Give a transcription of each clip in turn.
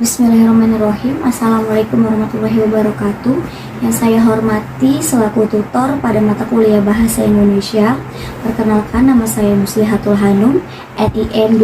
Bismillahirrahmanirrahim. Assalamualaikum warahmatullahi wabarakatuh. Yang saya hormati selaku tutor pada mata kuliah Bahasa Indonesia, perkenalkan nama saya Muslihatul Hanum, NIM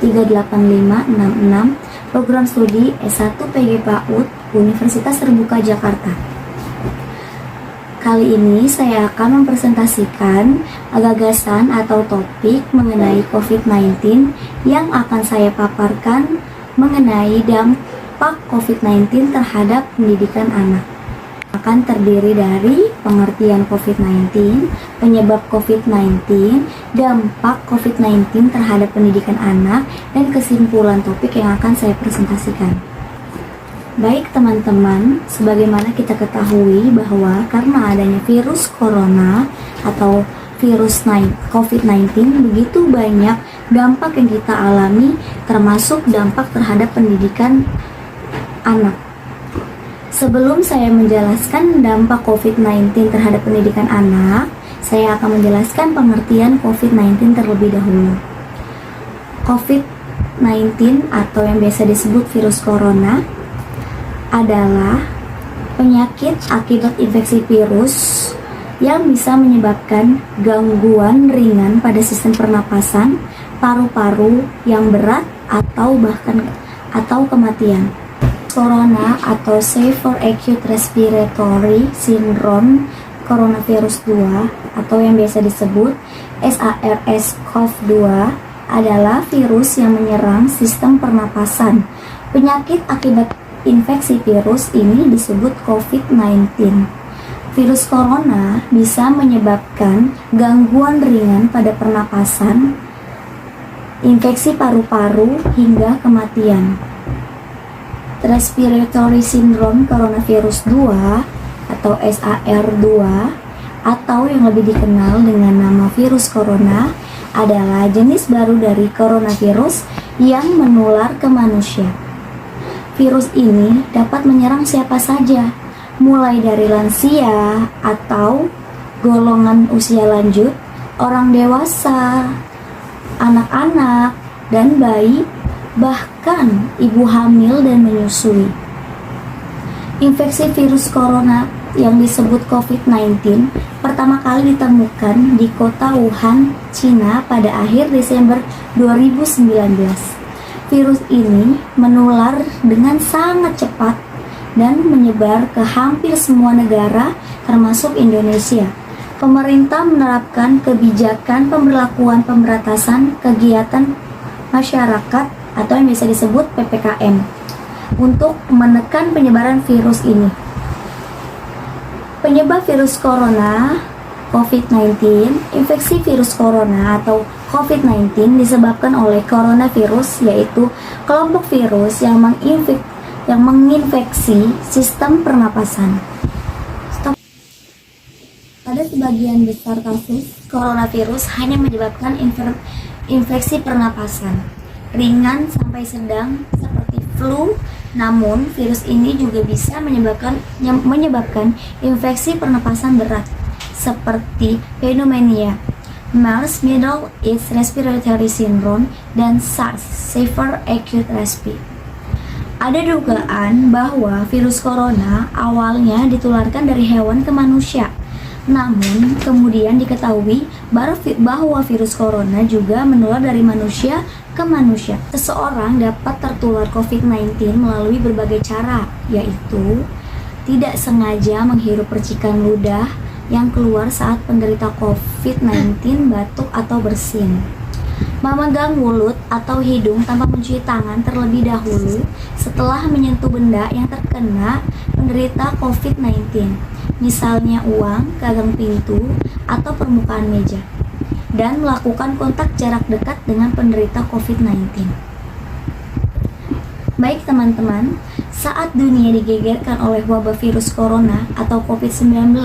8571385666, program studi S1 PG PAUD, Universitas Terbuka Jakarta. Kali ini saya akan mempresentasikan gagasan atau topik mengenai COVID-19 yang akan saya paparkan mengenai dampak COVID-19 terhadap pendidikan anak. Akan terdiri dari pengertian COVID-19, penyebab COVID-19, dampak COVID-19 terhadap pendidikan anak, dan kesimpulan topik yang akan saya presentasikan. Baik teman-teman, sebagaimana kita ketahui bahwa karena adanya virus corona atau virus COVID-19, begitu banyak dampak yang kita alami, termasuk dampak terhadap pendidikan anak. Sebelum saya menjelaskan dampak COVID-19 terhadap pendidikan anak, saya akan menjelaskan pengertian COVID-19 terlebih dahulu. COVID-19 atau yang biasa disebut virus corona adalah penyakit akibat infeksi virus yang bisa menyebabkan gangguan ringan pada sistem pernapasan, paru-paru yang berat atau kematian. Corona atau Severe Acute Respiratory Syndrome Coronavirus 2 atau yang biasa disebut SARS-CoV-2 adalah virus yang menyerang sistem pernapasan. Penyakit akibat infeksi virus ini disebut COVID-19. Virus corona bisa menyebabkan gangguan ringan pada pernapasan, infeksi paru-paru, hingga kematian. Respiratory Syndrome Coronavirus 2 atau SAR2 atau yang lebih dikenal dengan nama virus corona adalah jenis baru dari coronavirus yang menular ke manusia. Virus ini dapat menyerang siapa saja, mulai dari lansia atau golongan usia lanjut, orang dewasa, anak-anak, dan bayi, bahkan ibu hamil dan menyusui. Infeksi virus corona yang disebut COVID-19 pertama kali ditemukan di kota Wuhan, Cina pada akhir Desember 2019. Virus ini menular dengan sangat cepat dan menyebar ke hampir semua negara termasuk Indonesia. Pemerintah menerapkan kebijakan pemberlakuan pemberatasan kegiatan masyarakat atau yang biasa disebut PPKM untuk menekan penyebaran virus ini. Penyebab virus corona COVID-19, infeksi virus corona atau COVID-19 disebabkan oleh coronavirus, yaitu kelompok virus yang menginfeksi sistem pernapasan. Pada sebagian besar kasus, coronavirus hanya menyebabkan infeksi pernapasan ringan sampai sedang seperti flu. Namun, virus ini juga bisa menyebabkan infeksi pernapasan berat seperti pneumonia, MERS Middle East Respiratory Syndrome, dan SARS Severe Acute Respiratory. Ada dugaan bahwa virus corona awalnya ditularkan dari hewan ke manusia. Namun, kemudian diketahui bahwa virus corona juga menular dari manusia ke manusia. Seseorang dapat tertular COVID-19 melalui berbagai cara, yaitu tidak sengaja menghirup percikan ludah yang keluar saat penderita COVID-19 batuk atau bersin, memegang mulut atau hidung tanpa mencuci tangan terlebih dahulu setelah menyentuh benda yang terkena penderita COVID-19, misalnya uang, gagang pintu, atau permukaan meja, dan melakukan kontak jarak dekat dengan penderita COVID-19. Baik teman-teman, saat dunia digegerkan oleh wabah virus corona atau COVID-19,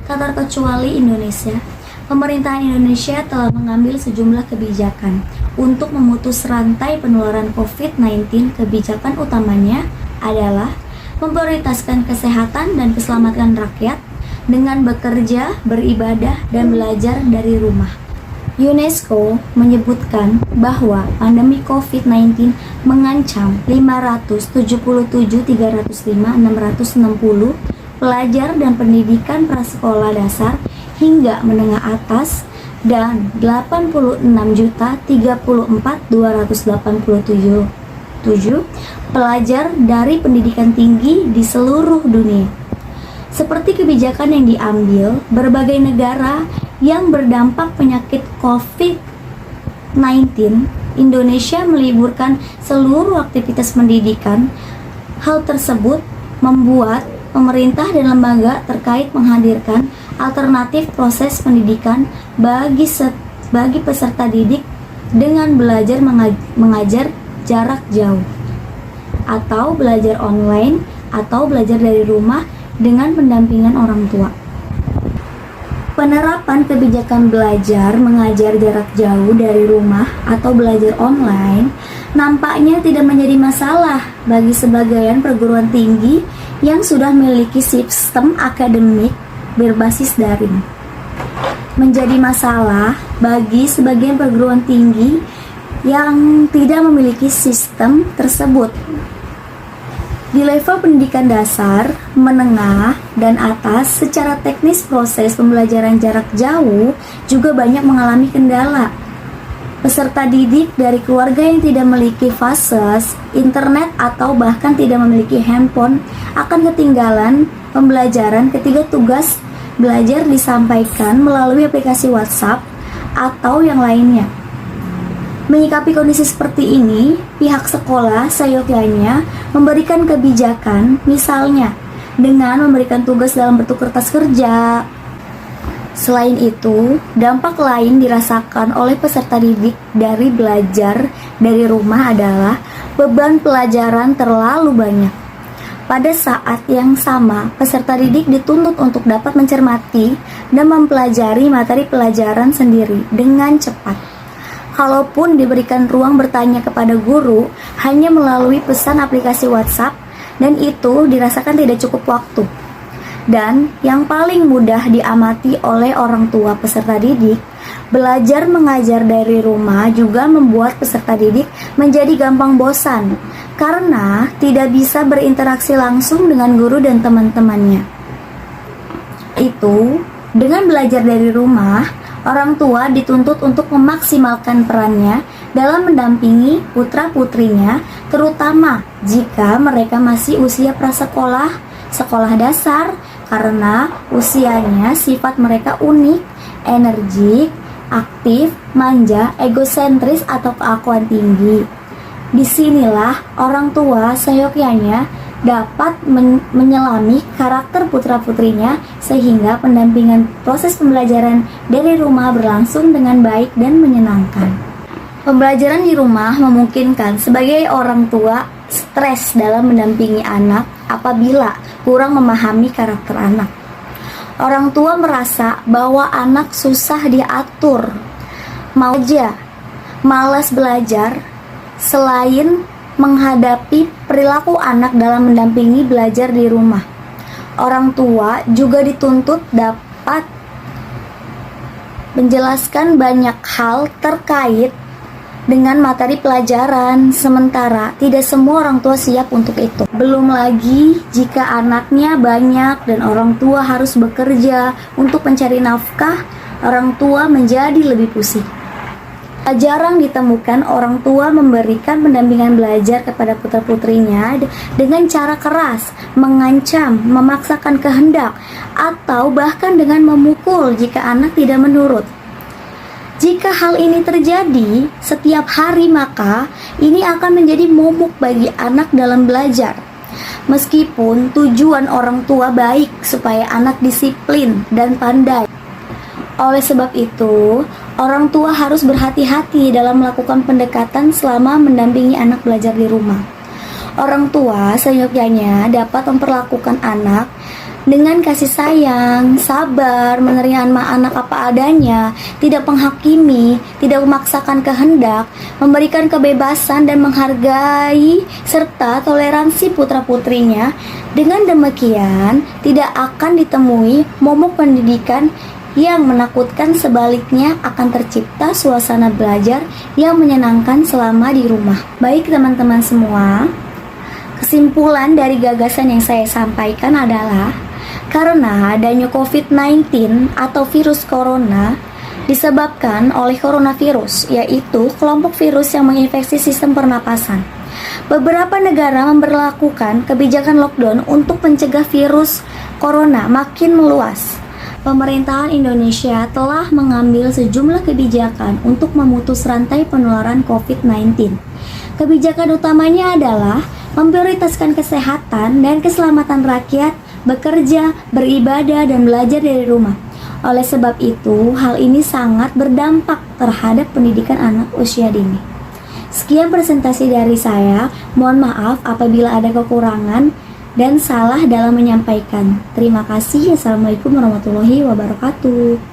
tak terkecuali Indonesia, pemerintahan Indonesia telah mengambil sejumlah kebijakan untuk memutus rantai penularan COVID-19. Kebijakan utamanya adalah memprioritaskan kesehatan dan keselamatan rakyat dengan bekerja, beribadah, dan belajar dari rumah. UNESCO menyebutkan bahwa pandemi COVID-19 mengancam 577.305.660 pelajar dan pendidikan prasekolah dasar hingga menengah atas dan 86.034.287 pelajar dari pendidikan tinggi di seluruh dunia. Seperti kebijakan yang diambil berbagai negara yang berdampak penyakit COVID-19, Indonesia meliburkan seluruh aktivitas pendidikan. Hal tersebut membuat pemerintah dan lembaga terkait menghadirkan alternatif proses pendidikan bagi peserta didik dengan belajar mengajar jarak jauh, atau belajar online, atau belajar dari rumah dengan pendampingan orang tua. Penerapan kebijakan belajar mengajar jarak jauh dari rumah atau belajar online nampaknya tidak menjadi masalah bagi sebagian perguruan tinggi yang sudah memiliki sistem akademik berbasis daring. Menjadi masalah bagi sebagian perguruan tinggi yang tidak memiliki sistem tersebut. Di level pendidikan dasar, menengah, dan atas, secara teknis proses pembelajaran jarak jauh juga banyak mengalami kendala. Peserta didik dari keluarga yang tidak memiliki fasilitas internet atau bahkan tidak memiliki handphone akan ketinggalan pembelajaran ketika tugas belajar disampaikan melalui aplikasi WhatsApp atau yang lainnya. Menyikapi kondisi seperti ini, pihak sekolah seyogyanya memberikan kebijakan, misalnya dengan memberikan tugas dalam bentuk kertas kerja. Selain itu, dampak lain dirasakan oleh peserta didik dari belajar dari rumah adalah beban pelajaran terlalu banyak. Pada saat yang sama, peserta didik dituntut untuk dapat mencermati dan mempelajari materi pelajaran sendiri dengan cepat. Kalaupun diberikan ruang bertanya kepada guru hanya melalui pesan aplikasi WhatsApp, dan itu dirasakan tidak cukup waktu. Dan yang paling mudah diamati oleh orang tua peserta didik, belajar mengajar dari rumah juga membuat peserta didik menjadi gampang bosan karena tidak bisa berinteraksi langsung dengan guru dan teman-temannya. Itu, dengan belajar dari rumah, orang tua dituntut untuk memaksimalkan perannya dalam mendampingi putra-putrinya, terutama jika mereka masih usia prasekolah, sekolah dasar, karena usianya sifat mereka unik, energik, aktif, manja, egosentris, atau keakuan tinggi. Disinilah orang tua seyogyanya dapat menyelami karakter putra-putrinya sehingga pendampingan proses pembelajaran dari rumah berlangsung dengan baik dan menyenangkan. Pembelajaran di rumah memungkinkan sebagai orang tua stres dalam mendampingi anak apabila kurang memahami karakter anak. Orang tua merasa bahwa anak susah diatur, mau aja, malas belajar. Selain menghadapi perilaku anak dalam mendampingi belajar di rumah, orang tua juga dituntut dapat menjelaskan banyak hal terkait dengan materi pelajaran, sementara tidak semua orang tua siap untuk itu. Belum lagi jika anaknya banyak dan orang tua harus bekerja untuk mencari nafkah, orang tua menjadi lebih pusing. Jarang ditemukan orang tua memberikan pendampingan belajar kepada putra-putrinya dengan cara keras, mengancam, memaksakan kehendak, atau bahkan dengan memukul jika anak tidak menurut. Jika hal ini terjadi setiap hari, maka ini akan menjadi momok bagi anak dalam belajar. Meskipun tujuan orang tua baik supaya anak disiplin dan pandai. Oleh sebab itu, orang tua harus berhati-hati dalam melakukan pendekatan selama mendampingi anak belajar di rumah. Orang tua seyogyanya dapat memperlakukan anak dengan kasih sayang, sabar, menerima anak apa adanya, tidak menghakimi, tidak memaksakan kehendak, memberikan kebebasan dan menghargai serta toleransi putra-putrinya. Dengan demikian, tidak akan ditemui momok pendidikan Yang menakutkan sebaliknya akan tercipta suasana belajar yang menyenangkan selama di rumah. Baik teman-teman semua, kesimpulan dari gagasan yang saya sampaikan adalah karena adanya COVID-19 atau virus corona disebabkan oleh coronavirus, yaitu kelompok virus yang menginfeksi sistem pernapasan. Beberapa negara memberlakukan kebijakan lockdown untuk mencegah virus corona makin meluas. Pemerintahan Indonesia telah mengambil sejumlah kebijakan untuk memutus rantai penularan COVID-19. Kebijakan utamanya adalah memprioritaskan kesehatan dan keselamatan rakyat, bekerja, beribadah, dan belajar dari rumah. Oleh sebab itu, hal ini sangat berdampak terhadap pendidikan anak usia dini. Sekian presentasi dari saya. Mohon maaf apabila ada kekurangan dan salah dalam menyampaikan. Terima kasih. Assalamualaikum warahmatullahi wabarakatuh.